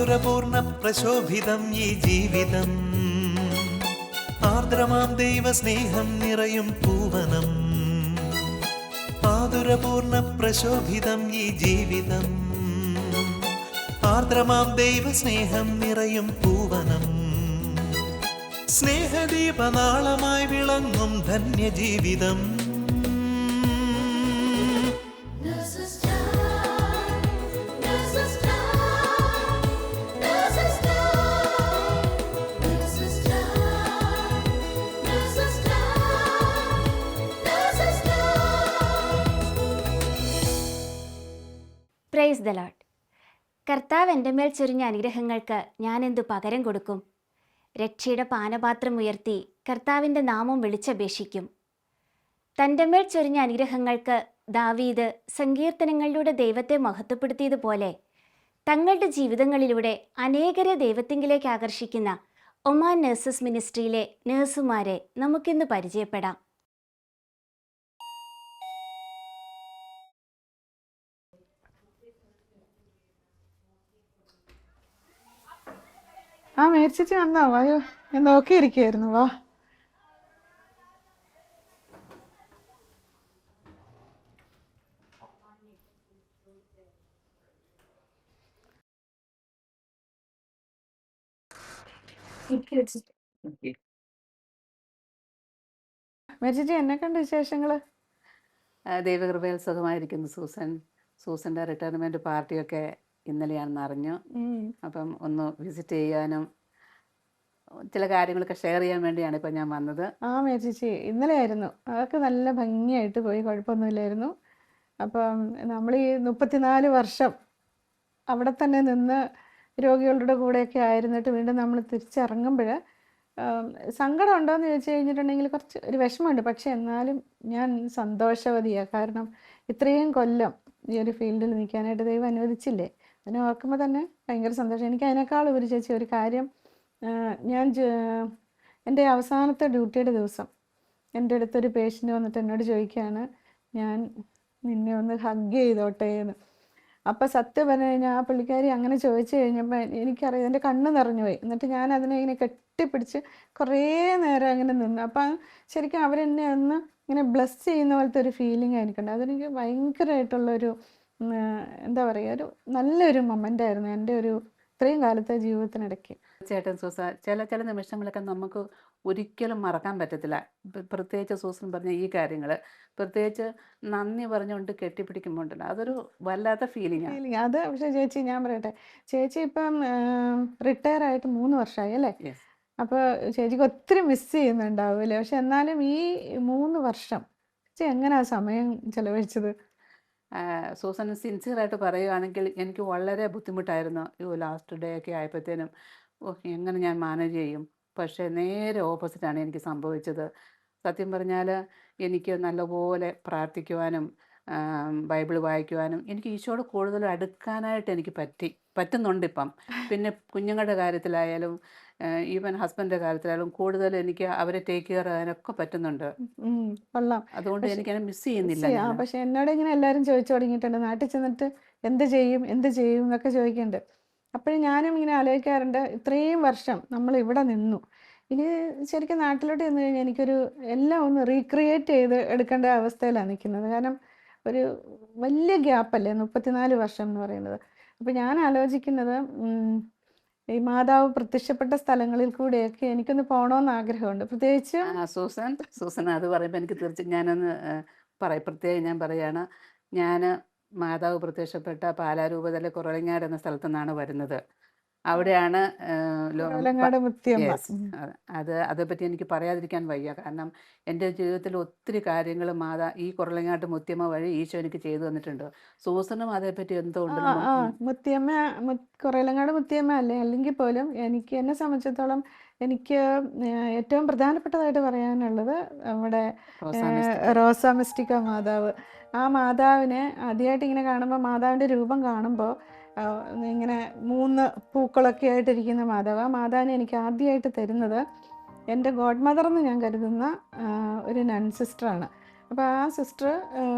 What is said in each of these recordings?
മാധുരപൂർണ പ്രശോഭിതം ഈ ജീവിതം, ആർദ്രമാം ദൈവസ്നേഹം നിറയും പൂവനം. മാധുരപൂർണ പ്രശോഭിതം ഈ ജീവിതം, ആർദ്രമാം ദൈവസ്നേഹം നിറയും പൂവനം. സ്നേഹദീപനാളമായി വിളങ്ങും ധന്യജീവിതം. Praise the Lord. കർത്താവ് എൻ്റെ മേൽ ചൊരിഞ്ഞ അനുഗ്രഹങ്ങൾക്ക് ഞാനെന്തു പകരം കൊടുക്കും? രക്ഷയുടെ പാനപാത്രം ഉയർത്തി കർത്താവിൻ്റെ നാമം വിളിച്ചപേക്ഷിക്കും. തൻ്റെ മേൽ ചൊരിഞ്ഞ അനുഗ്രഹങ്ങൾക്ക് ദാവീദ് സങ്കീർത്തനങ്ങളിലൂടെ ദൈവത്തെ മഹത്വപ്പെടുത്തിയതുപോലെ തങ്ങളുടെ ജീവിതങ്ങളിലൂടെ അനേകരെ ദൈവത്തിങ്കിലേക്ക് ആകർഷിക്കുന്ന ഒമാൻ നഴ്സസ് മിനിസ്ട്രിയിലെ നഴ്സുമാരെ നമുക്കിന്ന് പരിചയപ്പെടാം. മേടിച്ചിട്ട് വന്നോ? വായോ, ഞാൻ നോക്കിയിരിക്കായിരുന്നു. വാ. മേടിച്ചിട്ട് എന്നെക്കണ്ട് വിശേഷങ്ങള്? ദൈവകൃപയിൽ സുഖമായിരിക്കുന്നു സൂസൻ്റെ റിട്ടയർമെൻറ്റ് പാർട്ടിയൊക്കെ ഇന്നലെയാണെന്ന് അറിഞ്ഞു. അപ്പം ഒന്ന് വിസിറ്റ് ചെയ്യാനും ചില കാര്യങ്ങളൊക്കെ ഷെയർ ചെയ്യാൻ വേണ്ടിയാണ് ഇപ്പം ഞാൻ വന്നത്. മേടിച്ചി ഇന്നലെ ആയിരുന്നു. അതൊക്കെ നല്ല ഭംഗിയായിട്ട് പോയി, കുഴപ്പമൊന്നുമില്ലായിരുന്നു. അപ്പം നമ്മൾ ഈ 34 വർഷം അവിടെ തന്നെ നിന്ന് രോഗികളുടെ കൂടെയൊക്കെ ആയിരുന്നിട്ട് വീണ്ടും നമ്മൾ തിരിച്ചിറങ്ങുമ്പോൾ സങ്കടം ഉണ്ടോയെന്ന് ചോദിച്ചു കഴിഞ്ഞിട്ടുണ്ടെങ്കിൽ കുറച്ച് ഒരു വിഷമമുണ്ട്. പക്ഷെ എന്നാലും ഞാൻ സന്തോഷവതിയാണ്. കാരണം ഇത്രയും കൊല്ലം ഈ ഒരു ഫീൽഡിൽ നിൽക്കാനായിട്ട് ദൈവം അനുവദിച്ചില്ലേ. അതിനെ ഓർക്കുമ്പോൾ തന്നെ ഭയങ്കര സന്തോഷം. എനിക്ക് അതിനേക്കാൾ ഒരു ചേച്ചി ഒരു കാര്യം, ഞാൻ എൻ്റെ അവസാനത്തെ ഡ്യൂട്ടിയുടെ ദിവസം എൻ്റെ അടുത്തൊരു പേഷ്യൻ്റ് വന്നിട്ട് എന്നോട് ചോദിക്കുകയാണ്, ഞാൻ നിന്നെ ഒന്ന് ഹഗ് ചെയ്തോട്ടെ എന്ന്. അപ്പം സത്യം പറഞ്ഞു കഴിഞ്ഞാൽ ആ പുള്ളിക്കാരി അങ്ങനെ ചോദിച്ചു കഴിഞ്ഞപ്പോൾ എനിക്കറിയാം, എൻ്റെ കണ്ണ് നിറഞ്ഞു പോയി. എന്നിട്ട് ഞാൻ അതിനെ ഇങ്ങനെ കെട്ടിപ്പിടിച്ച് കുറേ നേരം അങ്ങനെ നിന്നു. അപ്പം ശരിക്കും അവരെന്നെ ഒന്ന് ഇങ്ങനെ ബ്ലെസ് ചെയ്യുന്ന പോലത്തെ ഒരു ഫീലിംഗ് എനിക്കുണ്ട്. അതെനിക്ക് ഭയങ്കരമായിട്ടുള്ളൊരു എന്താ പറയുക, ഒരു നല്ലൊരു മൊമെൻ്റ് ആയിരുന്നു എൻ്റെ ഒരു ഇത്രയും കാലത്തെ ജീവിതത്തിനിടയ്ക്ക്. തീർച്ചയായിട്ടും ചില നിമിഷങ്ങളൊക്കെ നമുക്ക് ഒരിക്കലും മറക്കാൻ പറ്റത്തില്ല. പ്രത്യേകിച്ച് സൂസൻ പറഞ്ഞ ഈ കാര്യങ്ങൾ, പ്രത്യേകിച്ച് നന്ദി പറഞ്ഞുകൊണ്ട് കെട്ടിപ്പിടിക്കുമ്പോൾ ഉണ്ടല്ലോ, അതൊരു വല്ലാത്ത ഫീലിംഗ് അത്. പക്ഷേ ചേച്ചി ഞാൻ പറയട്ടെ, ചേച്ചി ഇപ്പം റിട്ടയർ ആയിട്ട് 3 വർഷമായി അല്ലേ? അപ്പോൾ ചേച്ചിക്ക് ഒത്തിരി മിസ് ചെയ്യുന്നുണ്ടാവില്ലേ? പക്ഷെ എന്നാലും ഈ 3 വർഷം ചേച്ചി എങ്ങനെയാണ് സമയം ചെലവഴിച്ചത്? സൂസൻ സിൻസിയറായിട്ട് പറയുകയാണെങ്കിൽ എനിക്ക് വളരെ ബുദ്ധിമുട്ടായിരുന്നു. ലാസ്റ്റ് ഡേ ഒക്കെ ആയപ്പോഴത്തേനും എങ്ങനെ ഞാൻ മാനേജ് ചെയ്യും. പക്ഷേ നേരെ ഓപ്പോസിറ്റാണ് എനിക്ക് സംഭവിച്ചത്. സത്യം പറഞ്ഞാൽ എനിക്ക് നല്ലപോലെ പ്രാർത്ഥിക്കുവാനും ബൈബിൾ വായിക്കുവാനും എനിക്ക് ഈശോയോട് കൂടുതൽ അടുക്കാനായിട്ട് എനിക്ക് പറ്റുന്നുണ്ട് ഇപ്പം. പിന്നെ കുഞ്ഞുങ്ങളുടെ കാര്യത്തിലായാലും ഈവൻ ഹസ്ബൻഡിൻ്റെ കാര്യത്തിലായാലും കൂടുതൽ എനിക്ക് അവരെ ടേക്ക് കെയർ ചെയ്യാനൊക്കെ പറ്റുന്നുണ്ട്. കൊള്ളാം. അതുകൊണ്ട് എനിക്കതിനെ മിസ് ചെയ്യുന്നില്ല. പക്ഷെ എന്നോട് ഇങ്ങനെ എല്ലാവരും ചോദിച്ചു തുടങ്ങിയിട്ടുണ്ട്, നാട്ടിൽ ചെന്നിട്ട് എന്ത് ചെയ്യും എന്നൊക്കെ ചോദിക്കുന്നുണ്ട്. അപ്പോഴും ഞാനും ഇങ്ങനെ ആലോചിക്കാറുണ്ട്, ഇത്രയും വർഷം നമ്മൾ ഇവിടെ നിന്നു, ഇനി ശരിക്കും നാട്ടിലോട്ട് ചെന്ന് കഴിഞ്ഞാൽ എനിക്കൊരു എല്ലാം ഒന്ന് റീക്രിയേറ്റ് ചെയ്ത് എടുക്കേണ്ട അവസ്ഥയിലാണ് നിൽക്കുന്നത്. കാരണം ഒരു വലിയ ഗ്യാപ്പല്ലേ 34 വർഷം എന്ന് പറയുന്നത്. അപ്പോൾ ഞാൻ ആലോചിക്കുന്നത് ഈ മാതാവ് പ്രത്യക്ഷപ്പെട്ട സ്ഥലങ്ങളിൽ കൂടെയൊക്കെ എനിക്കൊന്ന് പോകണമെന്ന് ആഗ്രഹമുണ്ട്. പ്രത്യേകിച്ച് സൂസൻ അത് പറയുമ്പോൾ എനിക്ക് തീർച്ചയായും ഞാനൊന്ന് പ്രത്യേകം ഞാൻ പറയുകയാണ്, ഞാൻ മാതാവ് പ്രത്യക്ഷപ്പെട്ട പാലാരൂപതയിലെ കുറവലങ്ങാട് എന്ന സ്ഥലത്തു നിന്നാണ് വരുന്നത്. അവിടെയാണ് അതേപ്പറ്റി എനിക്ക് പറയാതിരിക്കാൻ വയ്യ. കാരണം എൻ്റെ ജീവിതത്തിൽ ഒത്തിരി കാര്യങ്ങൾ ഈ കുറവലങ്ങാട്ട് മുത്തിയമ്മ വഴി ഈശോ എനിക്ക് ചെയ്തു തന്നിട്ടുണ്ട്. സൂസനും അതേപ്പറ്റി എന്തോ ഉണ്ട്. മുത്തിയമ്മ കുറവലങ്ങാട് മുത്തിയമ്മ അല്ലേ, അല്ലെങ്കിൽ പോലും എന്നെ സംബന്ധിച്ചിടത്തോളം എനിക്ക് ഏറ്റവും പ്രധാനപ്പെട്ടതായിട്ട് പറയാനുള്ളത് നമ്മുടെ റോസ മിസ്റ്റിക്ക മാതാവ്. ആ മാതാവിനെ ആദ്യമായിട്ട് ഇങ്ങനെ കാണുമ്പോൾ, മാതാവിൻ്റെ രൂപം കാണുമ്പോൾ ഇങ്ങനെ 3 പൂക്കളൊക്കെ ആയിട്ടിരിക്കുന്ന മാതാവ്, ആ മാതാവിനെ എനിക്ക് ആദ്യമായിട്ട് തരുന്നത് എൻ്റെ ഗോഡ് മദർ എന്ന് ഞാൻ കരുതുന്ന ഒരു നൺ സിസ്റ്ററാണ്. അപ്പോൾ ആ സിസ്റ്റർ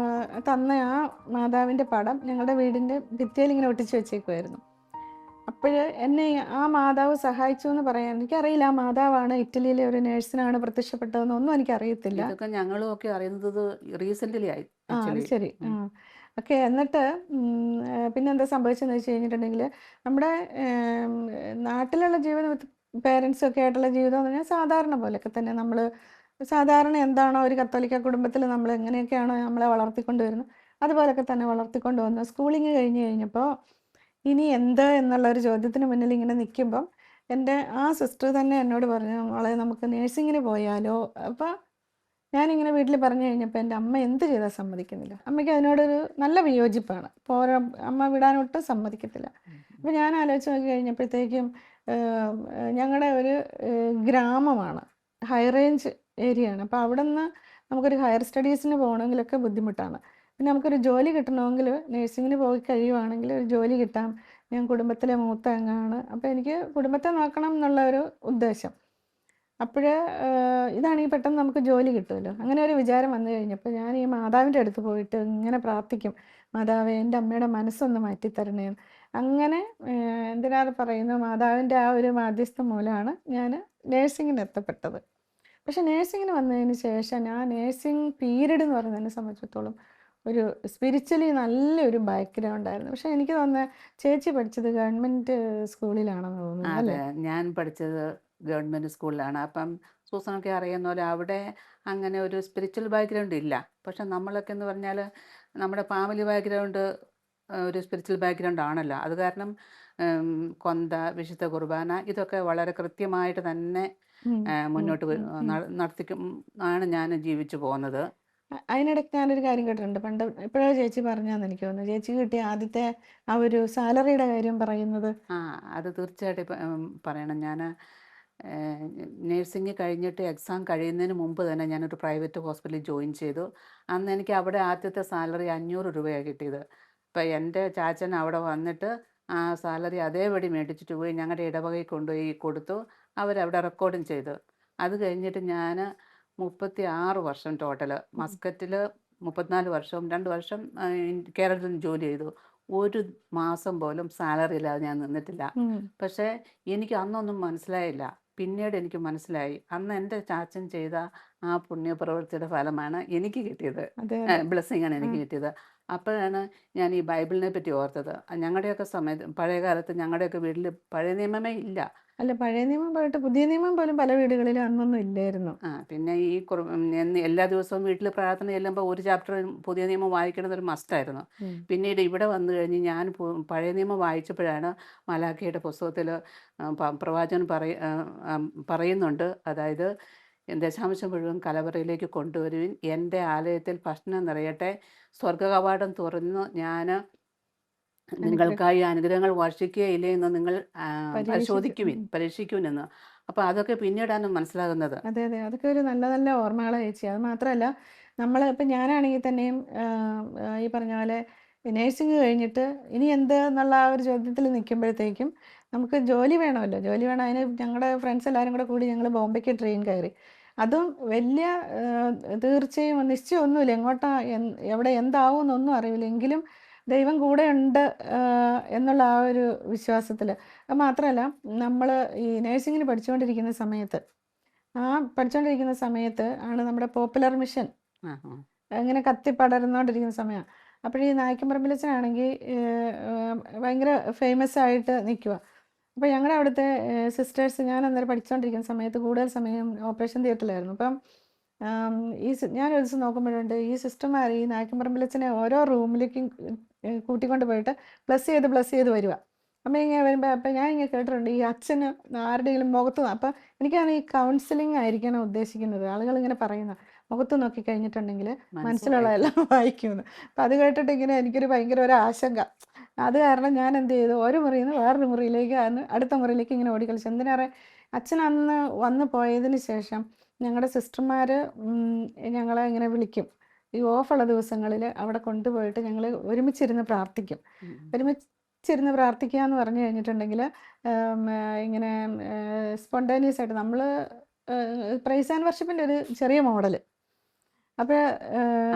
തന്ന ആ മാതാവിൻ്റെ പടം ഞങ്ങളുടെ വീടിൻ്റെ ഭിത്തിയിൽ ഇങ്ങനെ ഒട്ടിച്ച് വെച്ചേക്കുമായിരുന്നു. അപ്പോൾ എന്നെ ആ മാതാവ് സഹായിച്ചു എന്ന് പറയാൻ എനിക്കറിയില്ല. ആ മാതാവാണ് ഇറ്റലിയിലെ ഒരു നേഴ്സിനാണ് പ്രത്യക്ഷപ്പെട്ടതെന്നൊന്നും എനിക്കറിയത്തില്ല. ഇതൊക്കെ ഞങ്ങളും ഒക്കെ അറിയുന്നത് റീസെൻ്റ്ലി ആയി ആ അത് ആക്ച്വലി. ശരി. ആ ഓക്കെ. എന്നിട്ട് പിന്നെന്താ സംഭവിച്ചതെന്ന് വെച്ച് കഴിഞ്ഞിട്ടുണ്ടെങ്കിൽ നമ്മുടെ നാട്ടിലുള്ള ജീവിതം വിത്ത് പേരൻസും ഒക്കെ ആയിട്ടുള്ള ജീവിതം എന്ന് പറഞ്ഞാൽ സാധാരണ പോലെയൊക്കെ തന്നെ നമ്മൾ സാധാരണ എന്താണോ ഒരു കത്തോലിക്ക കുടുംബത്തിൽ നമ്മൾ എങ്ങനെയൊക്കെയാണോ നമ്മളെ വളർത്തിക്കൊണ്ട് വരുന്നത് അതുപോലൊക്കെ തന്നെ വളർത്തിക്കൊണ്ട് വന്നു. സ്കൂളിങ് കഴിഞ്ഞ് കഴിഞ്ഞപ്പോൾ ഇനി എന്ത് എന്നുള്ളൊരു ചോദ്യത്തിന് മുന്നിൽ ഇങ്ങനെ നിൽക്കുമ്പം എൻ്റെ ആ സിസ്റ്റർ തന്നെ എന്നോട് പറഞ്ഞു, മോളെ നമുക്ക് നേഴ്സിങ്ങിന് പോയാലോ. അപ്പോൾ ഞാനിങ്ങനെ വീട്ടിൽ പറഞ്ഞു കഴിഞ്ഞപ്പോൾ എൻ്റെ അമ്മ എന്ത് ചെയ്താൽ സമ്മതിക്കുന്നില്ല. അമ്മയ്ക്ക് അതിനോടൊരു നല്ല വിയോജിപ്പാണ്. പോരാ, അമ്മ വിടാനൊട്ടും സമ്മതിക്കത്തില്ല. അപ്പോൾ ഞാൻ ആലോചിച്ച് നോക്കി കഴിഞ്ഞപ്പോഴത്തേക്കും ഞങ്ങളുടെ ഒരു ഗ്രാമമാണ്, ഹൈ റേഞ്ച് ഏരിയയാണ്. അപ്പോൾ അവിടെ നിന്ന് നമുക്കൊരു ഹയർ സ്റ്റഡീസിന് പോകണമെങ്കിലൊക്കെ ബുദ്ധിമുട്ടാണ്. പിന്നെ നമുക്കൊരു ജോലി കിട്ടണമെങ്കിൽ നേഴ്സിങ്ങിന് പോയി കഴിയുവാണെങ്കിൽ ഒരു ജോലി കിട്ടാം. ഞാൻ കുടുംബത്തിലെ മൂത്ത അംഗമാണ്. അപ്പോൾ എനിക്ക് കുടുംബത്തെ നോക്കണം എന്നുള്ള ഒരു ഉദ്ദേശം. അപ്പോൾ ഇതാണെങ്കിൽ പെട്ടെന്ന് നമുക്ക് ജോലി കിട്ടുമല്ലോ. അങ്ങനെ ഒരു വിചാരം വന്നു കഴിഞ്ഞപ്പോൾ ഞാൻ ഈ മാതാവിൻ്റെ അടുത്ത് പോയിട്ട് ഇങ്ങനെ പ്രാർത്ഥിക്കും, മാതാവേ എൻ്റെ അമ്മയുടെ മനസ്സൊന്ന് മാറ്റിത്തരണേ. അങ്ങനെ എന്തിനാണ് പറയുന്നത്, മാതാവിൻ്റെ ആ ഒരു മാധ്യസ്ഥം മൂലമാണ് ഞാൻ നേഴ്സിങ്ങിന് എത്തപ്പെട്ടത്. പക്ഷെ നേഴ്സിങ്ങിന് വന്നതിന് ശേഷം ഞാൻ നേഴ്സിംഗ് പീരീഡ് എന്ന് പറയുന്നത് എന്നെ സംബന്ധിച്ചിടത്തോളം ഒരു സ്പിരിച്വലി നല്ലൊരു ബാക്ക്ഗ്രൗണ്ട് ആയിരുന്നു. പക്ഷെ എനിക്ക് തോന്നുന്നത് ചേച്ചി പഠിച്ചത് ഗവൺമെൻറ് സ്കൂളിലാണെന്ന് തോന്നുന്നു അതെ, അല്ലേ? ഞാൻ പഠിച്ചത് ഗവൺമെൻറ് സ്കൂളിലാണ്. അപ്പം സൂസനൊക്കെ അറിയുന്ന പോലെ അവിടെ അങ്ങനെ ഒരു സ്പിരിച്വൽ ബാക്ക്ഗ്രൗണ്ട് ഇല്ല. പക്ഷെ നമ്മളൊക്കെ എന്ന് പറഞ്ഞാൽ നമ്മുടെ ഫാമിലി ബാക്ക്ഗ്രൗണ്ട് ഒരു സ്പിരിച്വൽ ബാക്ക്ഗ്രൗണ്ട് ആണല്ലോ. അത് കാരണം കൊന്ത, വിശുദ്ധ കുർബാന ഇതൊക്കെ വളരെ കൃത്യമായിട്ട് തന്നെ ഉം, ഉം, മുന്നോട്ട് ഉം, ഉം. നടത്തിക്കും ആണ് ഞാൻ ജീവിച്ചു പോകുന്നത്. അതിനിടയ്ക്ക് ഞാനൊരു കാര്യം കേട്ടിട്ടുണ്ട്. പണ്ട് എപ്പോഴോ ചേച്ചി പറഞ്ഞാന്ന് എനിക്ക് തോന്നുന്നു. ചേച്ചി കിട്ടിയ ആദ്യത്തെ ആ ഒരു സാലറിയുടെ കാര്യം പറയുന്നത്. ആ, അത് തീർച്ചയായിട്ടും പറയണം. ഞാൻ നേഴ്സിംഗ് കഴിഞ്ഞിട്ട് എക്സാം കഴിയുന്നതിന് മുമ്പ് തന്നെ ഞാനൊരു പ്രൈവറ്റ് ഹോസ്പിറ്റലിൽ ജോയിൻ ചെയ്തു. അന്ന് എനിക്ക് അവിടെ ആദ്യത്തെ സാലറി 500 രൂപയാണ് കിട്ടിയത്. അപ്പം എൻ്റെ ചാച്ചൻ അവിടെ വന്നിട്ട് ആ സാലറി അതേപടി മേടിച്ചിട്ട് പോയി ഞങ്ങളുടെ ഇടവകയിൽ കൊണ്ടുപോയി കൊടുത്തു. അവരവിടെ റെക്കോർഡും ചെയ്തു. അത് കഴിഞ്ഞിട്ട് ഞാൻ 36 വർഷം ടോട്ടൽ മസ്കറ്റിൽ 34 വർഷവും 2 വർഷം കേരളത്തിൽ ജോലി ചെയ്തു. ഒരു മാസം പോലും സാലറി ഇല്ലാതെ ഞാൻ നിന്നിട്ടില്ല. ഉം. പക്ഷേ എനിക്ക് അന്നൊന്നും മനസ്സിലായില്ല. പിന്നീട് എനിക്ക് മനസ്സിലായി. അന്ന് എൻ്റെ ചാച്ചൻ ചെയ്ത ആ പുണ്യപ്രവൃത്തിയുടെ ഫലമാണ് എനിക്ക് കിട്ടിയത്. അതെ അതെ. ബ്ലെസ്സിങ് ആണ് ആ എനിക്ക് കിട്ടിയത്. അപ്പോഴാണ് ഞാൻ ഈ ബൈബിളിനെ പറ്റി ഓർത്തത്. ഞങ്ങളുടെയൊക്കെ സമയത്ത് പഴയ കാലത്ത് ഞങ്ങളുടെയൊക്കെ വീട്ടിൽ പഴയ നിയമമേ ഇല്ല. അല്ല, പഴയ നിയമം പോയിട്ട് പുതിയ നിയമം പോലും പല വീടുകളിലും അന്നൊന്നും ഇല്ലായിരുന്നു. പിന്നെ ഈ എല്ലാ ദിവസവും വീട്ടിൽ പ്രാർത്ഥന ചെല്ലുമ്പോൾ ഒരു ചാപ്റ്റർ പുതിയ നിയമം വായിക്കണമെന്നൊരു മസ്റ്റായിരുന്നു. ഉം. പിന്നീട് ഇവിടെ വന്നു കഴിഞ്ഞ് ഞാൻ പഴയ നിയമം വായിച്ചപ്പോഴാണ് മലാഖയുടെ പുസ്തകത്തിൽ പ്രവാചകൻ പറയുന്നുണ്ട്. അതായത് ദശാംശം മുഴുവൻ കലവറയിലേക്ക് കൊണ്ടുവരുവിൻ, എൻ്റെ ആലയത്തിൽ ഭക്ഷണം നിറയട്ടെ, സ്വർഗകവാടം തുറന്ന് ഞാൻ അനുഗ്രഹം നിങ്ങൾക്കായി അനുഗ്രഹങ്ങൾ വർഷിക്കുകയില്ലേ എന്ന് നിങ്ങൾ പരീക്ഷിച്ചു. പരീക്ഷിക്കുവിൻ എന്ന്. അപ്പോൾ അതൊക്കെ പിന്നീടാണ് മനസ്സിലാകുന്നത്. അതെ അതെ, അതൊക്കെ ഒരു നല്ല നല്ല ഓർമ്മകളാണ് ചേച്ചി. അത് മാത്രമല്ല, നമ്മൾ ഇപ്പം ഞാനാണെങ്കിൽ തന്നെയും ഈ പറഞ്ഞ പോലെ നേഴ്സിംഗ് കഴിഞ്ഞിട്ട് ഇനി എന്ത് എന്നുള്ള ആ ഒരു ചോദ്യത്തിൽ നിൽക്കുമ്പോഴത്തേക്കും നമുക്ക് ജോലി വേണമല്ലോ. ജോലി വേണം. അതിന് ഞങ്ങളുടെ ഫ്രണ്ട്സ് എല്ലാവരും കൂടെ കൂടി ഞങ്ങൾ ബോംബെക്ക് ട്രെയിൻ കയറി. അതും വലിയ തീർച്ചയും നിശ്ചയമൊന്നുമില്ല, എങ്ങോട്ടാ എവിടെ എന്താവും എന്നൊന്നും അറിയില്ല. എങ്കിലും ദൈവം കൂടെ ഉണ്ട് എന്നുള്ള ആ ഒരു വിശ്വാസത്തിൽ. അത് മാത്രമല്ല, നമ്മൾ ഈ നേഴ്സിങ്ങിന് പഠിച്ചുകൊണ്ടിരിക്കുന്ന സമയത്ത് പഠിച്ചുകൊണ്ടിരിക്കുന്ന സമയത്ത് ആണ് നമ്മുടെ പോപ്പുലർ മിഷൻ ആ, ആ. അങ്ങനെ കത്തിപ്പടർന്നുകൊണ്ടിരിക്കുന്ന സമയമാണ്. അപ്പോൾ ഈ നായ്ക്കമ്പറമ്പിലച്ചനാണെങ്കിൽ ഭയങ്കര ഫേമസ് ആയിട്ട് നിൽക്കുക. അപ്പോൾ ഞങ്ങളുടെ അവിടുത്തെ സിസ്റ്റേഴ്സ്, ഞാൻ അന്നേരം പഠിച്ചുകൊണ്ടിരിക്കുന്ന സമയത്ത് കൂടുതൽ സമയം ഓപ്പറേഷൻ തിയേറ്ററിലായിരുന്നു. അപ്പം ഞാൻ ഒരു ദിവസം നോക്കുമ്പോഴുണ്ട് ഈ സിസ്റ്റർമാർ ഈ നായ്ക്കമ്പറമ്പിലച്ചനെ ഓരോ റൂമിലേക്കും കൂട്ടിക്കൊണ്ട് പോയിട്ട് ബ്ലസ് ചെയ്ത് വരിക. അപ്പം ഇങ്ങനെ വരുമ്പോൾ അപ്പം ഞാൻ ഇങ്ങനെ കേട്ടിട്ടുണ്ട് ഈ അച്ഛന് ആരുടെയെങ്കിലും മുഖത്ത്, അപ്പം എനിക്കാണ് ഈ കൗൺസിലിംഗ് ആയിരിക്കണം ഉദ്ദേശിക്കുന്നത്. ആളുകൾ ഇങ്ങനെ പറയുന്ന മുഖത്ത് നോക്കി കഴിഞ്ഞിട്ടുണ്ടെങ്കിൽ മനസ്സിലുള്ള മനസ്സിലായി. എല്ലാം വായിക്കുമെന്ന്. അപ്പം അത് കേട്ടിട്ട് ഇങ്ങനെ എനിക്കൊരു ഭയങ്കര ഒരു ആശങ്ക. അത് കാരണം ഞാൻ എന്ത് ചെയ്തു, ഒരു മുറിയിൽ നിന്ന് വേറൊരു മുറിയിലേക്ക് അടുത്ത മുറിയിലേക്ക് ഇങ്ങനെ ഓടിക്കളിച്ചു. എന്തിനേറെ, അച്ഛൻ അന്ന് വന്ന് പോയതിന് ശേഷം ഞങ്ങളുടെ സിസ്റ്റർമാർ ഞങ്ങളെ ഇങ്ങനെ വിളിക്കും. ഈ ഓഫുള്ള ദിവസങ്ങളിൽ അവിടെ കൊണ്ടുപോയിട്ട് ഞങ്ങൾ ഒരുമിച്ചിരുന്ന് പ്രാർത്ഥിക്കും. ഒരുമിച്ചിരുന്ന് പ്രാർത്ഥിക്കുക എന്ന് പറഞ്ഞു കഴിഞ്ഞിട്ടുണ്ടെങ്കിൽ ഇങ്ങനെ സ്പോണ്ടേനിയസ് ആയിട്ട് നമ്മൾ പ്രൈസ് ആൻഡ് വർഷിപ്പിൻ്റെ ഒരു ചെറിയ മോഡൽ അപ്പോൾ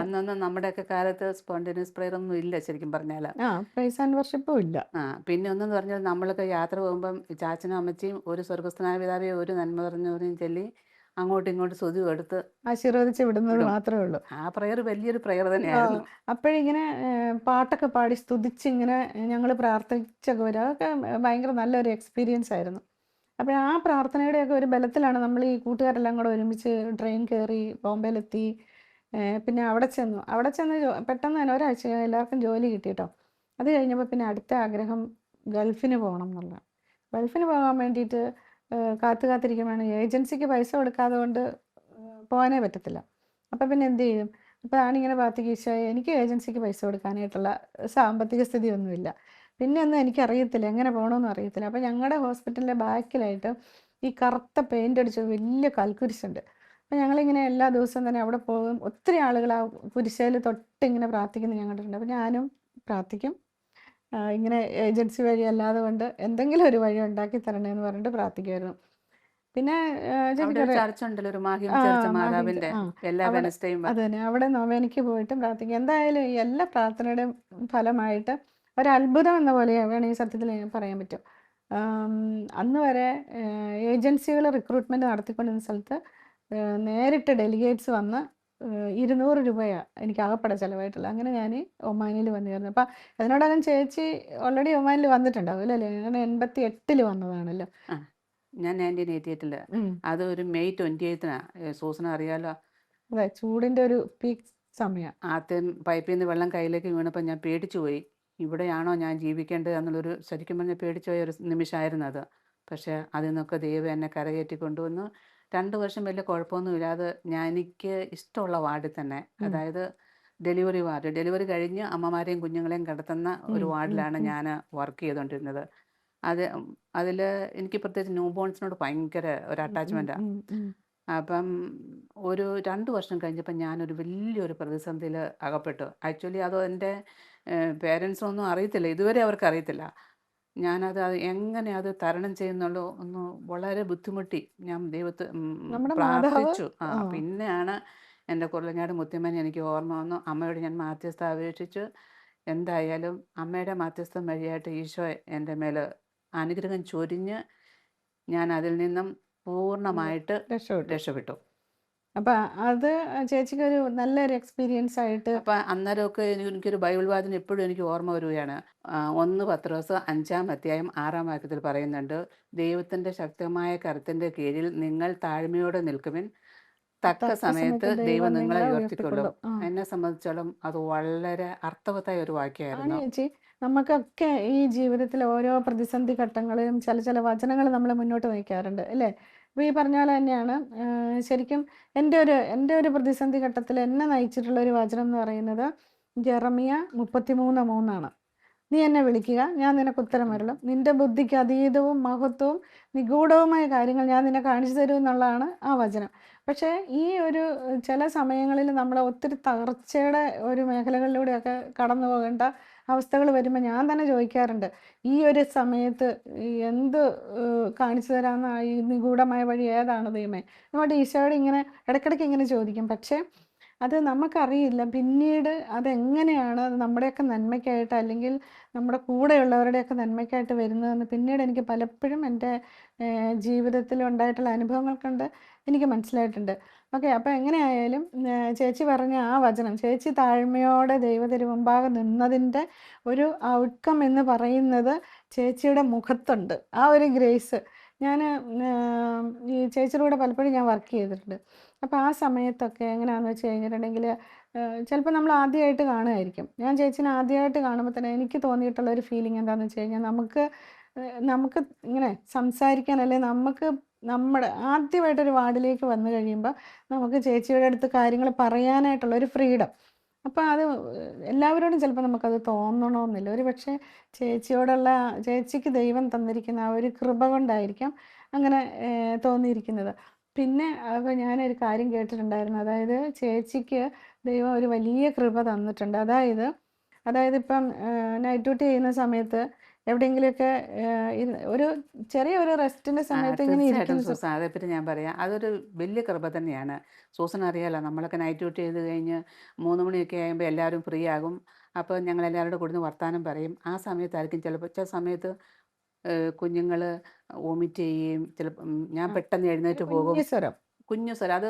അന്നൊന്നും നമ്മുടെയൊക്കെ കാലത്ത് സ്പോണ്ടേനിയസ് പ്രെയർ ഒന്നും ഇല്ല ശരിക്കും പറഞ്ഞാൽ. പ്രൈസ് ആൻഡ് വർഷിപ്പും ഇല്ല. പിന്നെ ഒന്നെന്ന് പറഞ്ഞാൽ നമ്മളൊക്കെ യാത്ര പോകുമ്പം ചാച്ചനും അമ്മച്ചിയും ഒരു സ്വർഗസ്ഥനായ പിതാവേ ഒരു നന്മ പറഞ്ഞവരെയും ചൊല്ലി അങ്ങോട്ടും ഇങ്ങോട്ടും സ്തുതി എടുത്ത് ആശീർവദിച്ച് വിടുന്നത് വിടും. മാത്രമേ ഉള്ളൂ. ആ പ്രെയർ വലിയൊരു പ്രെയർ തന്നെയായിരുന്നു. അപ്പോഴിങ്ങനെ പാട്ടൊക്കെ പാടി സ്തുതിച്ച് ഇങ്ങനെ ഞങ്ങൾ പ്രാർത്ഥിച്ചൊക്കെ വരും. അതൊക്കെ ഭയങ്കര നല്ലൊരു എക്സ്പീരിയൻസ് ആയിരുന്നു. അപ്പോൾ ആ പ്രാർത്ഥനയുടെയൊക്കെ ഒരു ബലത്തിലാണ് നമ്മൾ ഈ കൂട്ടുകാരെല്ലാം കൂടെ ഒരുമിച്ച് ട്രെയിൻ കയറി ബോംബെയിലെത്തി. പിന്നെ അവിടെ ചെന്ന് പെട്ടെന്ന് തന്നെ ഒരാഴ്ച എല്ലാവർക്കും ജോലി കിട്ടി കേട്ടോ. അത് കഴിഞ്ഞപ്പോൾ പിന്നെ അടുത്ത ആഗ്രഹം ഗൾഫിന് പോകണം എന്നുള്ളതാണ്. ഗൾഫിന് പോകാൻ വേണ്ടിയിട്ട് കാത്തിരിക്കുമ്പോഴാണ് ഏജൻസിക്ക് പൈസ കൊടുക്കാതെ കൊണ്ട് പോകാനേ പറ്റത്തില്ല. അപ്പോൾ പിന്നെ എന്ത് ചെയ്യും? അപ്പോൾ ഞാനിങ്ങനെ പ്രാർത്ഥിക്കും, ഈശോയെ എനിക്ക് ഏജൻസിക്ക് പൈസ കൊടുക്കാനായിട്ടുള്ള സാമ്പത്തിക സ്ഥിതി ഒന്നുമില്ല. പിന്നെ ഒന്നും എനിക്കറിയത്തില്ല, എങ്ങനെ പോകണമെന്നും അറിയത്തില്ല. അപ്പോൾ ഞങ്ങളുടെ ഹോസ്പിറ്റലിൻ്റെ ബാക്കിലായിട്ട് ഈ കറുത്ത പെയിൻ്റ് അടിച്ച വലിയ കൽക്കുരിശുണ്ട്. അപ്പോൾ ഞങ്ങളിങ്ങനെ എല്ലാ ദിവസവും തന്നെ അവിടെ പോകും. ഒത്തിരി ആളുകൾ ആ കുരിശയിൽ തൊട്ടിങ്ങനെ പ്രാർത്ഥിക്കുന്നത് ഞാൻ കണ്ടിട്ടുണ്ട്. അപ്പോൾ ഞാനും പ്രാർത്ഥിക്കും, ഇങ്ങനെ ഏജൻസി വഴി അല്ലാതെ കൊണ്ട് എന്തെങ്കിലും ഒരു വഴി ഉണ്ടാക്കി തരണേന്ന് പറഞ്ഞിട്ട് പ്രാർത്ഥിക്കുമായിരുന്നു. പിന്നെ അവിടെ ഒരു ചർച്ച ഉണ്ടല്ലോ, ഒരു മാഹിം ചർച്ച് മാതാവിന്റെ, എല്ലാ വെനസ്ഡേയും. അത് തന്നെ, അവിടെ നൊവേനയ്ക്ക് പോയിട്ട് പ്രാർത്ഥിക്കും. എന്തായാലും ഈ എല്ലാ പ്രാർത്ഥനയുടെയും ഫലമായിട്ട് ഒരത്ഭുതം എന്ന പോലെ വേണമെങ്കിൽ സത്യത്തിൽ പറയാൻ പറ്റും. അന്ന് വരെ ഏജൻസികൾ റിക്രൂട്ട്മെൻറ്റ് നടത്തിക്കൊണ്ടിരുന്ന സ്ഥലത്ത് നേരിട്ട് ഡെലിഗേറ്റ്സ് വന്ന് 200 രൂപയാണ് എനിക്ക് ആകപ്പെടെ ചിലവായിട്ടുള്ളത്. അങ്ങനെ ഞാൻ ഒമാനിൽ വന്നിരുന്നു. അപ്പം അതിനോടകം ചേച്ചി ഓൾറെഡി ഒമാനിൽ വന്നിട്ടുണ്ടാവും അല്ലേ? ഞാൻ 88 വന്നതാണല്ലോ. ഞാൻ 1988 അത് ഒരു മെയ് 28 സൂസന അറിയാലോ. അതെ, ചൂടിൻ്റെ ഒരു പീക്ക് സമയം. ആദ്യം പൈപ്പിൽ നിന്ന് വെള്ളം കയ്യിലേക്ക് വീണപ്പോൾ ഞാൻ പേടിച്ചു പോയി. ഇവിടെയാണോ ഞാൻ ജീവിക്കേണ്ടത് എന്നുള്ളൊരു ശരിക്കും പറഞ്ഞാൽ പേടിച്ചു പോയ ഒരു നിമിഷമായിരുന്നു അത്. പക്ഷേ അതിൽ നിന്നൊക്കെ ദൈവം എന്നെ കരകയറ്റി കൊണ്ടുവന്നു. 2 വർഷം വലിയ കുഴപ്പമൊന്നുമില്ലാതെ എനിക്ക് ഇഷ്ടമുള്ള വാർഡിൽ തന്നെ, അതായത് ഡെലിവറി വാർഡ്, ഡെലിവറി കഴിഞ്ഞ് അമ്മമാരെയും കുഞ്ഞുങ്ങളെയും കിടത്തുന്ന ഒരു വാർഡിലാണ് ഞാൻ വർക്ക് ചെയ്തുകൊണ്ടിരുന്നത്. അതിൽ എനിക്ക് പ്രത്യേകിച്ച് ന്യൂ ബോൺസിനോട് ഭയങ്കര ഒരു അറ്റാച്ച്മെൻറ്റാണ്. അപ്പം ഒരു 2 വർഷം കഴിഞ്ഞപ്പോൾ ഞാനൊരു വലിയൊരു പ്രതിസന്ധിയിൽ അകപ്പെട്ടു. ആക്ച്വലി അത് എൻ്റെ പേരൻസിനൊന്നും അറിയത്തില്ല, ഇതുവരെ അവർക്ക് അറിയത്തില്ല. ഞാനത് എങ്ങനെ അത് തരണം ചെയ്യുന്നുള്ളൂ ഒന്ന് വളരെ ബുദ്ധിമുട്ടി ഞാൻ ദൈവത്തെ പ്രാർത്ഥിച്ചു. പിന്നെയാണ് എൻ്റെ കുർലങ്ങാട് മുത്തമ്മനെ എനിക്ക് ഓർമ്മ വന്നു. അമ്മയോട് ഞാൻ മാധ്യസ്ഥ അപേക്ഷിച്ചു. എന്തായാലും അമ്മയുടെ മാധ്യസ്ഥം വഴിയായിട്ട് ഈശോ എൻ്റെ മേൽ അനുഗ്രഹം ചൊരിഞ്ഞ് ഞാൻ അതിൽ നിന്നും പൂർണ്ണമായിട്ട് രക്ഷപ്പെട്ടു. അപ്പം അത് ചേച്ചിക്കൊരു നല്ലൊരു എക്സ്പീരിയൻസ് ആയിട്ട്. അപ്പം അന്നേരമൊക്കെ എനിക്കൊരു ബൈബിൾ വാചനം എപ്പോഴും എനിക്ക് ഓർമ്മ വരികയാണ്. 1 പത്രോസ് 5-ാം അധ്യായം 6-ാം വാക്യത്തിൽ പറയുന്നുണ്ട്, ദൈവത്തിൻ്റെ ശക്തമായ കരത്തിൻ്റെ കീഴിൽ നിങ്ങൾ താഴ്മയോടെ നിൽക്കുവിൻ, തക്ക സമയത്ത് ദൈവം നിങ്ങളെ ഉയർത്തിക്കൊള്ളും. എന്നെ സംബന്ധിച്ചോളം അത് വളരെ അർത്ഥവത്തായ ഒരു വാക്യമായിരുന്നു. ചേച്ചി, നമുക്കൊക്കെ ഈ ജീവിതത്തിൽ ഓരോ പ്രതിസന്ധി ഘട്ടങ്ങളിലും ചില വചനങ്ങൾ നമ്മൾ മുന്നോട്ട് നയിക്കാറുണ്ട് അല്ലേ? അപ്പോൾ ഈ പറഞ്ഞ പോലെ തന്നെയാണ് ശരിക്കും എൻ്റെ ഒരു പ്രതിസന്ധി ഘട്ടത്തിൽ എന്നെ നയിച്ചിട്ടുള്ള ഒരു വചനം എന്ന് പറയുന്നത് ജെറമിയ 33:3 നീ എന്നെ വിളിക്കുക, ഞാൻ നിനക്ക് ഉത്തരം അരുളും, നിന്റെ ബുദ്ധിക്ക് അതീതവും മഹത്വവും നിഗൂഢവുമായ കാര്യങ്ങൾ ഞാൻ നിന്നെ കാണിച്ചു തരും എന്നുള്ളതാണ് ആ വചനം. പക്ഷേ ഈ ഒരു ചില സമയങ്ങളിൽ നമ്മൾ ഒത്തിരി തകർച്ചയുടെ ഒരു മേഖലകളിലൂടെയൊക്കെ കടന്നു പോകേണ്ട അവസ്ഥകൾ വരുമ്പോൾ ഞാൻ തന്നെ ചോദിക്കാറുണ്ട്, ഈ ഒരു സമയത്ത് എന്ത് കാണിച്ചു തരാമെന്ന ഈ നിഗൂഢമായ വഴി ഏതാണ് ദൈവമേ? നമ്മുടെ ഈശോയോട് ഇങ്ങനെ ഇടയ്ക്കിടയ്ക്ക് ഇങ്ങനെ ചോദിക്കും. പക്ഷേ അത് നമുക്കറിയില്ല പിന്നീട് അതെങ്ങനെയാണ് അത് നമ്മുടെയൊക്കെ നന്മയ്ക്കായിട്ട് അല്ലെങ്കിൽ നമ്മുടെ കൂടെയുള്ളവരുടെയൊക്കെ നന്മയ്ക്കായിട്ട് വരുന്നതെന്ന് പിന്നീട് എനിക്ക് പലപ്പോഴും എൻ്റെ ജീവിതത്തിൽ ഉണ്ടായിട്ടുള്ള അനുഭവങ്ങൾ കൊണ്ട് എനിക്ക് മനസ്സിലായിട്ടുണ്ട്. ഓക്കെ, അപ്പോൾ എങ്ങനെയായാലും ചേച്ചി പറഞ്ഞ ആ വചനം, ചേച്ചി താഴ്മയോടെ ദൈവത്തിരുമുമ്പാകെ നിന്നതിൻ്റെ ഒരു ഔട്ട്കം എന്ന് പറയുന്നത് ചേച്ചിയുടെ മുഖത്തുണ്ട്. ആ ഒരു ഗ്രേസ് ഞാൻ ഈ ചേച്ചിയുടെ കൂടെ പലപ്പോഴും ഞാൻ വർക്ക് ചെയ്തിട്ടുണ്ട്. അപ്പോൾ ആ സമയത്തൊക്കെ എങ്ങനെയാണെന്ന് വെച്ച് കഴിഞ്ഞിട്ടുണ്ടെങ്കിൽ ചിലപ്പോൾ നമ്മൾ ആദ്യമായിട്ട് കാണുമായിരിക്കും. ഞാൻ ചേച്ചിനെ ആദ്യമായിട്ട് കാണുമ്പോൾ തന്നെ എനിക്ക് തോന്നിയിട്ടുള്ള ഒരു ഫീലിംഗ് എന്താണെന്ന് വെച്ച് കഴിഞ്ഞാൽ നമുക്ക് ഇങ്ങനെ സംസാരിക്കാൻ, അല്ലെങ്കിൽ നമ്മുടെ ആദ്യമായിട്ടൊരു വാർഡിലേക്ക് വന്നു കഴിയുമ്പോൾ നമുക്ക് ചേച്ചിയുടെ അടുത്ത് കാര്യങ്ങൾ പറയാനായിട്ടുള്ളൊരു ഫ്രീഡം. അപ്പോൾ അത് എല്ലാവരോടും ചിലപ്പോൾ നമുക്കത് തോന്നണമെന്നില്ല. ഒരു പക്ഷേ ചേച്ചിക്ക് ദൈവം തന്നിരിക്കുന്ന ആ ഒരു കൃപ കൊണ്ടായിരിക്കാം അങ്ങനെ തോന്നിയിരിക്കുന്നത്. പിന്നെ അപ്പോൾ ഞാനൊരു കാര്യം കേട്ടിട്ടുണ്ടായിരുന്നു, അതായത് ചേച്ചിക്ക് ദൈവം ഒരു വലിയ കൃപ തന്നിട്ടുണ്ട്. അതായത് ഇപ്പം നൈറ്റ് ഡ്യൂട്ടി ചെയ്യുന്ന സമയത്ത് എവിടെയെങ്കിലുമൊക്കെ ഒരു ചെറിയ ഒരു റെസ്റ്റിൻ്റെ സമയത്ത് ഇങ്ങനെ തീർച്ചയായിട്ടും ഇരിക്കുന്ന സൂസൻ, അതേപ്പറ്റി ഞാൻ പറയാം. അതൊരു വലിയ കൃപ തന്നെയാണ്. സൂസൻ അറിയാലോ, നമ്മളൊക്കെ നൈറ്റ് ഡ്യൂട്ടി ചെയ്ത് കഴിഞ്ഞ് 3 മണിയൊക്കെ ആകുമ്പോൾ എല്ലാവരും ഫ്രീ ആകും. അപ്പോൾ ഞങ്ങൾ എല്ലാവരോടും കൂടെ ഇരുന്ന് വർത്താനം പറയും. ആ സമയത്തായിരിക്കും ചിലപ്പോൾ ചില സമയത്ത് കുഞ്ഞുങ്ങൾ വൊമിറ്റ് ചെയ്യുകയും ചിലപ്പം ഞാൻ പെട്ടെന്ന് ഒരു എഴുന്നേറ്റ് പോകും. കുഞ്ഞു സ്വരം. കുഞ്ഞു സ്വരം അത്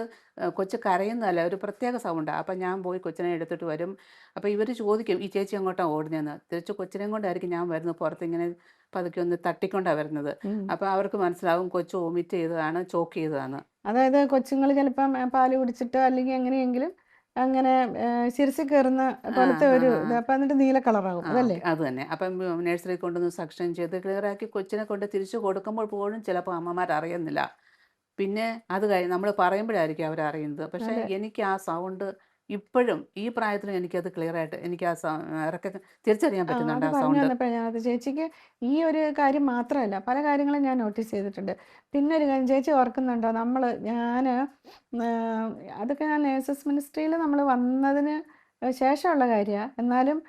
കൊച്ച് കരയുന്നതല്ല, ഒരു പ്രത്യേക സൗണ്ടാണ്. അപ്പം ഞാൻ പോയി കൊച്ചിനെ എടുത്തിട്ട് വരും. അപ്പോൾ ഇവർ ചോദിക്കും, ഈ ചേച്ചി എങ്ങോട്ടാണ് ഓടുന്നതെന്ന്. തിരിച്ച് കൊച്ചിനെയും കൊണ്ടായിരിക്കും ഞാൻ വരുന്നത്. പുറത്ത് ഇങ്ങനെ പതുക്കെ ഒന്ന് തട്ടിക്കൊണ്ടാണ് വരുന്നത്. ഉം. അപ്പോൾ അവർക്ക് മനസ്സിലാവും കൊച്ച് വൊമിറ്റ് ചെയ്തതാണ്, ചോക്ക് ചെയ്തതാണ്. അതായത് കൊച്ചുങ്ങൾ ചിലപ്പം പാല് കുടിച്ചിട്ടോ അല്ലെങ്കിൽ എങ്ങനെയെങ്കിലും അങ്ങനെ ശിരസിൽ കയറുന്ന ആ പോലത്തെ ആ ഒരു ആ ഇത്. അപ്പം എന്നിട്ട് നീല കളറാകും, ആ അതല്ലേ? ഓക്കെ, അത് തന്നെ. അപ്പം നഴ്സറി കൊണ്ടുവന്ന് സക്ഷൻ ചെയ്ത് ക്ലിയറാക്കി കൊച്ചിനെ കൊണ്ട് തിരിച്ചു കൊടുക്കുമ്പോൾ പോലും ചിലപ്പോൾ അമ്മമാർ അറിയുന്നില്ല. പിന്നെ അത് കഴിഞ്ഞ് നമ്മൾ പറയുമ്പോഴായിരിക്കും അവരറിയുന്നത്. പക്ഷേ അതെ. എനിക്ക് ആ സൗണ്ട് ഇപ്പോഴും ഈ പ്രായത്തിലും എനിക്കത് ക്ലിയറായിട്ട് എനിക്ക് ആ ഇറക്കം തിരിച്ചറിയാൻ അത് പറ്റുന്നുണ്ട് ആ പറഞ്ഞു സൗണ്ട്. വന്നപ്പോൾ ഞാനത് ചേച്ചിക്ക് ഈ ഒരു കാര്യം മാത്രമല്ല പല കാര്യങ്ങളും ഞാൻ നോട്ടീസ് ചെയ്തിട്ടുണ്ട്. പിന്നെ ഒരു കാര്യം ചേച്ചി ഓർക്കുന്നുണ്ടോ, ഞാൻ അതൊക്കെ ഞാൻ നേഴ്സസ് മിനിസ്ട്രിയിൽ നമ്മൾ വന്നതിന് ശേഷമുള്ള കാര്യമാണ്. എന്നാലും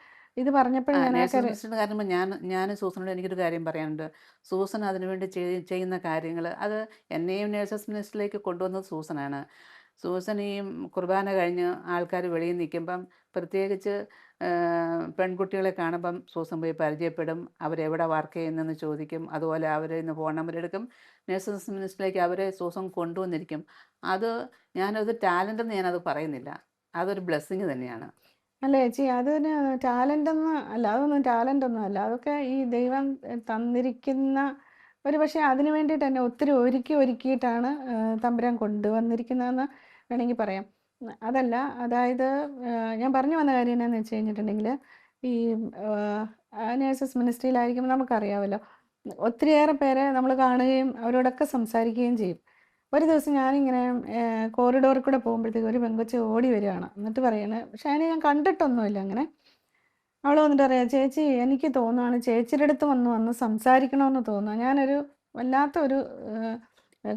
ഇത് പറഞ്ഞപ്പോഴും ഞാൻ ആ നേഴ്സസ് കാര്യം മിനിസ്റ്ററിൻ്റെ കാര്യം ഞാൻ സൂസനോട് എനിക്കൊരു കാര്യം പറയാനുണ്ട്. സൂസൻ അതിനുവേണ്ടി ചെയ്യുന്ന കാര്യങ്ങൾ അത് എന്നെയും നേഴ്സസ് മിനിസ്റ്ററിലേക്ക് കൊണ്ടുവന്നത് സൂസനാണ്. സൂസൻ ഈ കുർബാന കഴിഞ്ഞ് ആൾക്കാർ വെളിയിൽ നിൽക്കുമ്പം പ്രത്യേകിച്ച് പെൺകുട്ടികളെ കാണുമ്പം സൂസൻ പോയി പരിചയപ്പെടും. അവരെവിടെ വർക്ക് ചെയ്യുന്നതെന്ന് ചോദിക്കും. അതുപോലെ അവരെ ഇന്ന് ഫോൺ നമ്പർ എടുക്കും. നേഴ്സസ് മിനിസ്റ്ററിലേക്ക് അവരെ സൂസൻ കൊണ്ടുവന്നിരിക്കും. അത് ഞാനത് ടാലൻ്റ് ഞാനത് പറയുന്നില്ല. അതൊരു ബ്ലെസ്സിങ് തന്നെയാണ്. അല്ല ചേച്ചി, അതിന് ടാലൻ്റൊന്നും അല്ല, അതൊന്നും ടാലൻ്റൊന്നും അല്ല. അതൊക്കെ ഈ ദൈവം തന്നിരിക്കുന്ന ഒരു, പക്ഷേ അതിന് വേണ്ടിയിട്ട് തന്നെ ഒത്തിരി ഒരുക്കിയിട്ടാണ് തമ്പുരാൻ കൊണ്ടുവന്നിരിക്കുന്നതെന്ന് വേണമെങ്കിൽ പറയാം. അതല്ല, അതായത് ഞാൻ പറഞ്ഞു വന്ന കാര്യം എന്നാന്ന് വെച്ച് കഴിഞ്ഞിട്ടുണ്ടെങ്കിൽ ഈ നേഴ്സസ് മിനിസ്ട്രിയിലായിരിക്കുമ്പോൾ നമുക്കറിയാമല്ലോ, ഒത്തിരിയേറെ പേരെ നമ്മൾ കാണുകയും അവരോടൊക്കെ സംസാരിക്കുകയും ചെയ്യും. ഒരു ദിവസം ഞാനിങ്ങനെ കോറിഡോറിൽ കൂടെ പോകുമ്പോഴത്തേക്ക് ഒരു പെങ്കൊച്ച് ഓടി വരികയാണ്. എന്നിട്ട് പറയാണ്, പക്ഷേ അതിനെ ഞാൻ കണ്ടിട്ടൊന്നുമില്ല അങ്ങനെ. അവൾ വന്നിട്ട് പറയാം, ചേച്ചി എനിക്ക് തോന്നുവാണ് ചേച്ചിയുടെ അടുത്ത് വന്ന് സംസാരിക്കണമെന്ന് തോന്നുക. ഞാനൊരു വല്ലാത്ത ഒരു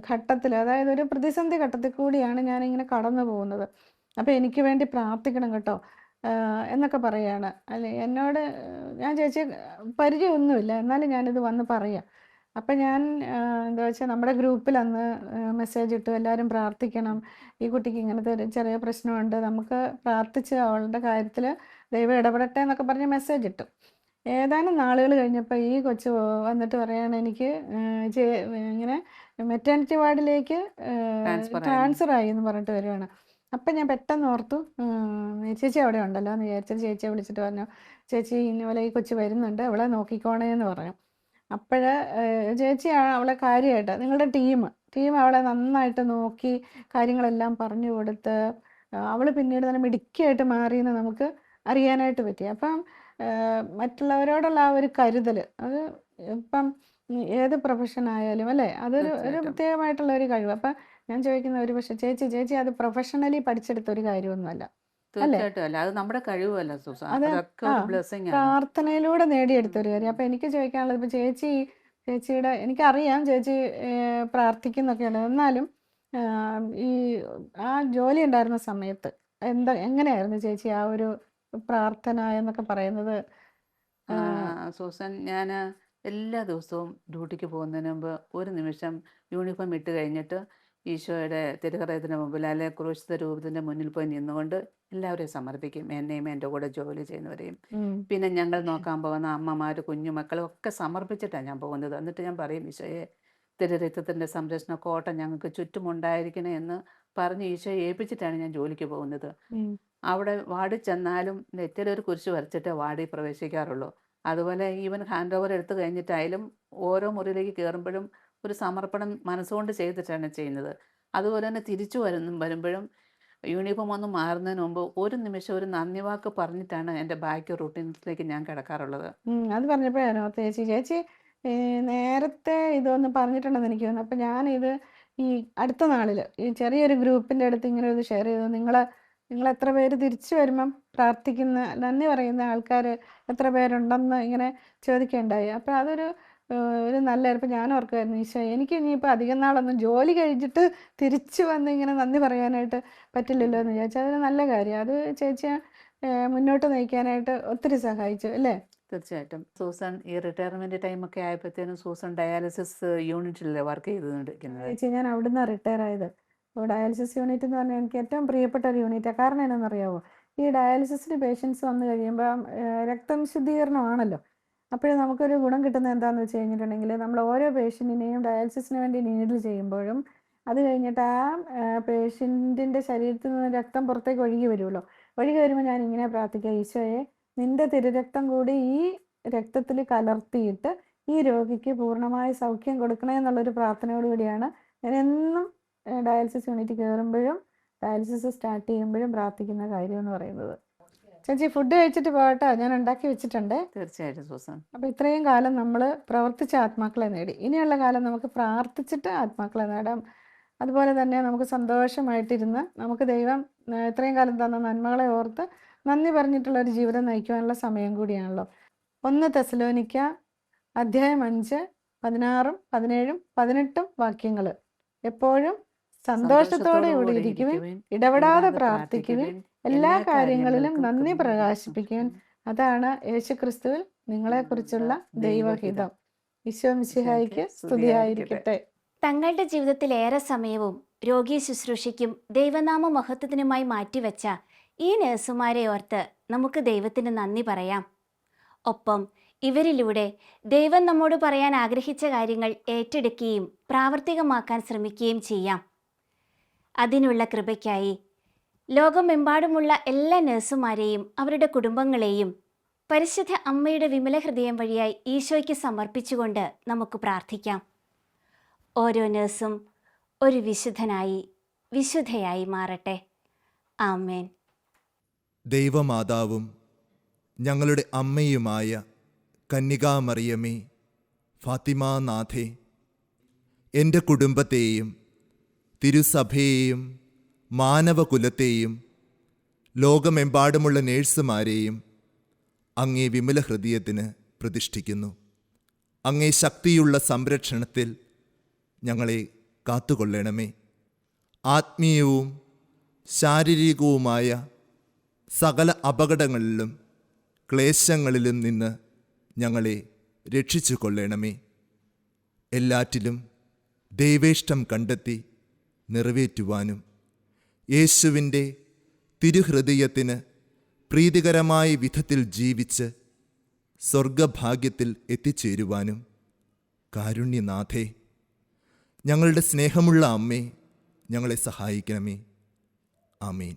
ഘട്ടത്തിൽ, അതായത് ഒരു പ്രതിസന്ധി ഘട്ടത്തിൽ കൂടിയാണ് ഞാനിങ്ങനെ കടന്നു പോകുന്നത്. അപ്പോൾ എനിക്ക് വേണ്ടി പ്രാർത്ഥിക്കണം കേട്ടോ എന്നൊക്കെ പറയുകയാണ്. അല്ലെ എന്നോട്, ഞാൻ ചേച്ചിയെ പരിചയമൊന്നുമില്ല, എന്നാലും ഞാനിത് വന്ന് പറയാം. അപ്പം ഞാൻ എന്താ വെച്ചാൽ നമ്മുടെ ഗ്രൂപ്പിൽ അന്ന് മെസ്സേജ് ഇട്ടു, എല്ലാവരും പ്രാർത്ഥിക്കണം, ഈ കുട്ടിക്ക് ഇങ്ങനത്തെ ഒരു ചെറിയ പ്രശ്നമുണ്ട്, നമുക്ക് പ്രാർത്ഥിച്ച് അവളുടെ കാര്യത്തിൽ ദൈവം ഇടപെടട്ടെ എന്നൊക്കെ പറഞ്ഞ് മെസ്സേജ് ഇട്ടു. ഏതാനും നാളുകൾ കഴിഞ്ഞപ്പോൾ ഈ കൊച്ച് വന്നിട്ട് പറയാണ്, എനിക്ക് ഇങ്ങനെ മെറ്റേണിറ്റി വാർഡിലേക്ക് ട്രാൻസ്ഫർ ആയി എന്ന് പറഞ്ഞിട്ട് വരുവാണ്. അപ്പം ഞാൻ പെട്ടെന്ന് ഓർത്തു, ചേച്ചി അവിടെ ഉണ്ടല്ലോ എന്ന് വിചാരിച്ചത്. ചേച്ചിയെ വിളിച്ചിട്ട് പറഞ്ഞു, ചേച്ചി ഇന്നപോലെ ഈ കൊച്ച് വരുന്നുണ്ട്, അവളെ നോക്കിക്കോണേ എന്ന് പറഞ്ഞു. അപ്പോൾ ചേച്ചി അവളെ കാര്യമായിട്ട്, നിങ്ങളുടെ ടീം അവളെ നന്നായിട്ട് നോക്കി കാര്യങ്ങളെല്ലാം പറഞ്ഞു കൊടുത്ത് അവൾ പിന്നീട് തന്നെ മിടുക്കിയായിട്ട് മാറിയെന്ന് നമുക്ക് അറിയാനായിട്ട് പറ്റി. അപ്പം മറ്റുള്ളവരോടുള്ള ആ ഒരു കരുതൽ, അത് ഇപ്പം ഏത് പ്രൊഫഷൻ ആയാലും അല്ലേ, അതൊരു തീർച്ചയായിട്ടും പ്രത്യേകമായിട്ടുള്ള ഒരു കഴിവ്. അപ്പം ഞാൻ ചോദിക്കുന്ന, ഒരു പക്ഷേ ചേച്ചി അത് പ്രൊഫഷണലി പഠിച്ചെടുത്ത ഒരു കാര്യമൊന്നുമല്ല, അല്ലേ? തീർച്ചയായിട്ടും അല്ല, അത് നമ്മുടെ കഴിവല്ല സൂസൻ. അത് അതൊക്കെ ആ ഒരു ബ്ലെസ്സിങ് ആണ്. പ്രാർത്ഥനയിലൂടെ നേടിയെടുത്ത ഒരു കാര്യം. അപ്പം എനിക്ക് ചോദിക്കാനുള്ളത്, ഇപ്പം ചേച്ചിയുടെ എനിക്കറിയാം ചേച്ചി പ്രാർത്ഥിക്കുന്നൊക്കെയാണ്, എന്നാലും ഈ ആ ജോലി ഉണ്ടായിരുന്ന സമയത്ത് എങ്ങനെയായിരുന്നു ചേച്ചി ആ ഒരു പ്രാർത്ഥന എന്നൊക്കെ പറയുന്നത്? സൂസൻ, ഞാൻ എല്ലാ ദിവസവും ഡ്യൂട്ടിക്ക് പോകുന്നതിന് മുമ്പ് ഒരു നിമിഷം യൂണിഫോം ഇട്ട് കഴിഞ്ഞിട്ട് ഈശോയുടെ തിരുഹൃദയത്തിന് മുമ്പിൽ അല്ലെ ക്രൂശിത രൂപത്തിൻ്റെ മുന്നിൽ പോയി നിന്നുകൊണ്ട് എല്ലാവരെയും സമർപ്പിക്കും, എന്നെയും എൻ്റെ കൂടെ ജോലി ചെയ്യുന്നവരെയും. ഉം. പിന്നെ ഞങ്ങൾ നോക്കാൻ പോകുന്ന അമ്മമാർ, കുഞ്ഞുമക്കളും ഒക്കെ സമർപ്പിച്ചിട്ടാണ് ഞാൻ പോകുന്നത്. എന്നിട്ട് ഞാൻ പറയും, ഈശോയെ തിരുരക്തത്തിൻ്റെ സംരക്ഷണ കോട്ട ഞങ്ങൾക്ക് ചുറ്റുമുണ്ടായിരിക്കണേ എന്ന് പറഞ്ഞ് ഈശോയെ ഏൽപ്പിച്ചിട്ടാണ് ഞാൻ ജോലിക്ക് പോകുന്നത്. ഉം. അവിടെ വാർഡിൽ ചെന്നാലും നെറ്റിലൊരു കുരിശ് വരച്ചിട്ടേ വാർഡിൽ പ്രവേശിക്കാറുള്ളൂ. അതുപോലെ ഈവൻ ഹാൻഡ് ഓവർ എടുത്തു കഴിഞ്ഞിട്ടായാലും ഓരോ മുറിയിലേക്ക് കയറുമ്പോഴും ഒരു സമർപ്പണം മനസ്സുകൊണ്ട് ചെയ്തിട്ടാണ് ചെയ്യുന്നത്. അതുപോലെ തന്നെ തിരിച്ചു വരുമ്പോഴും യൂണിഫോം ഒന്ന് മാറുന്നതിന് മുമ്പ് ഒരു നിമിഷം ഒരു നന്ദി വാക്ക് പറഞ്ഞിട്ടാണ് എൻ്റെ ബാക്കി റൂട്ടീൻസിലേക്ക് ഞാൻ കിടക്കാറുള്ളത്. അത് പറഞ്ഞപ്പോഴാണ് ഓർത്തത് ചേച്ചി നേരത്തെ ഇതൊന്ന് പറഞ്ഞിട്ടുണ്ടെന്ന് എനിക്ക് തോന്നുന്നു. അപ്പം ഞാനിത് ഈ അടുത്ത നാളിൽ ഈ ചെറിയൊരു ഗ്രൂപ്പിൻ്റെ അടുത്ത് ഇങ്ങനെ ഇത് ഷെയർ ചെയ്തു. നിങ്ങൾ എത്ര പേര് തിരിച്ചു വരുമ്പം പ്രാർത്ഥിക്കുന്ന, നന്ദി പറയുന്ന ആൾക്കാർ എത്ര പേരുണ്ടെന്ന് ഇങ്ങനെ ചോദിക്കുകയുണ്ടായി. അപ്പോൾ അതൊരു ഒരു നല്ല, ഇപ്പം ഞാൻ ഓർക്കുമായിരുന്നു, ഈശോ എനിക്ക് ഇനിയിപ്പോൾ അധികം നാളൊന്നും ജോലി കഴിഞ്ഞിട്ട് തിരിച്ചു വന്ന് ഇങ്ങനെ നന്ദി പറയാനായിട്ട് പറ്റില്ലല്ലോ എന്ന് വിചാരിച്ചു. അതൊരു നല്ല കാര്യം. അത് ചേച്ചിയെ മുന്നോട്ട് നയിക്കാനായിട്ട് ഒത്തിരി സഹായിച്ചു, അല്ലേ? തീർച്ചയായിട്ടും. സൂസൻ ഈ റിട്ടയർമെന്റ് ടൈമൊക്കെ ആയപ്പോഴത്തേനും സൂസൻ ഡയാലിസിസ് യൂണിറ്റിലല്ലേ വർക്ക് ചെയ്തുകൊണ്ടിരിക്കുന്നത്? ചേച്ചി ഞാൻ അവിടുന്ന് റിട്ടയർ ആയത്. അപ്പോൾ ഡയാലിസിസ് യൂണിറ്റ് എന്ന് പറഞ്ഞാൽ എനിക്ക് ഏറ്റവും പ്രിയപ്പെട്ട ഒരു യൂണിറ്റാണ്. കാരണം എന്നാണെന്നറിയാമോ, ഈ ഡയാലിസിസിന് പേഷ്യൻസ് വന്നു കഴിയുമ്പോൾ രക്തം ശുദ്ധീകരണമാണല്ലോ. അപ്പോഴും നമുക്കൊരു ഗുണം കിട്ടുന്നത് എന്താണെന്ന് വെച്ച് കഴിഞ്ഞിട്ടുണ്ടെങ്കിൽ, നമ്മൾ ഓരോ പേഷ്യൻറ്റിനെയും ഡയാലിസിസിന് വേണ്ടി നീഡിൽ ചെയ്യുമ്പോഴും അത് കഴിഞ്ഞിട്ട് ആ പേഷ്യൻറ്റിൻ്റെ ശരീരത്തിൽ നിന്ന് രക്തം പുറത്തേക്ക് ഒഴുകി വരുമല്ലോ. ഒഴുകി വരുമ്പോൾ ഞാൻ ഇങ്ങനെ പ്രാർത്ഥിക്കുക, ഈശോയെ നിൻ്റെ തിരുരക്തം കൂടി ഈ രക്തത്തിൽ കലർത്തിയിട്ട് ഈ രോഗിക്ക് പൂർണ്ണമായ സൗഖ്യം കൊടുക്കണേ എന്നുള്ളൊരു പ്രാർത്ഥനയോടുകൂടിയാണ് ഞാൻ എന്നും ഡയാലിസിസ് യൂണിറ്റ് കയറുമ്പോഴും ഡയാലിസിസ് സ്റ്റാർട്ട് ചെയ്യുമ്പോഴും പ്രാർത്ഥിക്കുന്ന കാര്യം എന്ന് പറയുന്നത്. ചേച്ചി ഫുഡ് കഴിച്ചിട്ട് പോകട്ടോ, ഞാൻ ഉണ്ടാക്കി വെച്ചിട്ടുണ്ട്. തീർച്ചയായിട്ടും സൂസൻ. അപ്പോൾ ഇത്രയും കാലം നമ്മൾ പ്രവർത്തിച്ച ആത്മാക്കളെ നേടി, ഇനിയുള്ള കാലം നമുക്ക് പ്രാർത്ഥിച്ചിട്ട് ആത്മാക്കളെ നേടാം. അതുപോലെ തന്നെ നമുക്ക് സന്തോഷമായിട്ടിരുന്ന് നമുക്ക് ദൈവം ഇത്രയും കാലം തന്ന നന്മകളെ ഓർത്ത് നന്ദി പറഞ്ഞിട്ടുള്ളൊരു ജീവിതം നയിക്കുവാനുള്ള സമയം കൂടിയാണല്ലോ. 1 തെസ്സലോനിക്ക അധ്യായം 5, 16, 17, 18 വാക്യങ്ങൾ. എപ്പോഴും സന്തോഷത്തോടെ കൂടി ഇരിക്കുവിൻ, ഇടപെടാതെ പ്രാർത്ഥിക്കുവിൻ, എല്ലാ കാര്യങ്ങളിലും നന്ദി പ്രകാശിപ്പിക്കുവിൻ. അതാണ് യേശുക്രിസ്തുവിൽ നിങ്ങളെക്കുറിച്ചുള്ള ദൈവഹിതം. ഈശോ മിശിഹായിക്ക് സ്തുതിയായിരിക്കട്ടെ. തങ്ങളുടെ ജീവിതത്തിൽ ഏറെ സമയവും രോഗി ശുശ്രൂഷയ്ക്കും ദൈവനാമ മഹത്വത്തിനുമായി മാറ്റിവെച്ച ഈ നഴ്സുമാരെ ഓർത്ത് നമുക്ക് ദൈവത്തിന് നന്ദി പറയാം. ഒപ്പം ഇവരിലൂടെ ദൈവം നമ്മോട് പറയാൻ ആഗ്രഹിച്ച കാര്യങ്ങൾ ഏറ്റെടുക്കുകയും പ്രാവർത്തികമാക്കാൻ ശ്രമിക്കുകയും ചെയ്യാം. അതിനുള്ള കൃപയ്ക്കായി ലോകമെമ്പാടുമുള്ള എല്ലാ നഴ്സുമാരെയും അവരുടെ കുടുംബങ്ങളെയും പരിശുദ്ധ അമ്മയുടെ വിമല ഹൃദയം വഴിയായി ഈശോയ്ക്ക് സമർപ്പിച്ചുകൊണ്ട് നമുക്ക് പ്രാർത്ഥിക്കാം. ഓരോ നഴ്സും ഒരു വിശുദ്ധനായി വിശുദ്ധയായി മാറട്ടെ. ആമേൻ. ദൈവമാതാവും ഞങ്ങളുടെ അമ്മയുമായ കന്യകാമറിയമേ, ഫാത്തിമാനാഥേ, എൻ്റെ കുടുംബത്തെയും തിരുസഭയെയും മാനവകുലത്തെയും ലോകമെമ്പാടുമുള്ള നേഴ്സുമാരെയും അങ്ങേ വിമല ഹൃദയത്തിന് പ്രതിഷ്ഠിക്കുന്നു. അങ്ങേ ശക്തിയുള്ള സംരക്ഷണത്തിൽ ഞങ്ങളെ കാത്തുകൊള്ളണമേ. ആത്മീയവും ശാരീരികവുമായ സകല അപകടങ്ങളിലും ക്ലേശങ്ങളിലും നിന്ന് ഞങ്ങളെ രക്ഷിച്ചു കൊള്ളണമേ. എല്ലാറ്റിലും ദൈവേഷ്ടം കണ്ടെത്തി നിറവേറ്റുവാനും യേശുവിൻ്റെ തിരുഹൃദയത്തിന് പ്രീതികരമായ വിധത്തിൽ ജീവിച്ച് സ്വർഗഭാഗ്യത്തിൽ എത്തിച്ചേരുവാനും കാരുണ്യനാഥേ, ഞങ്ങളുടെ സ്നേഹമുള്ള അമ്മേ, ഞങ്ങളെ സഹായിക്കണമേ. ആമേൻ.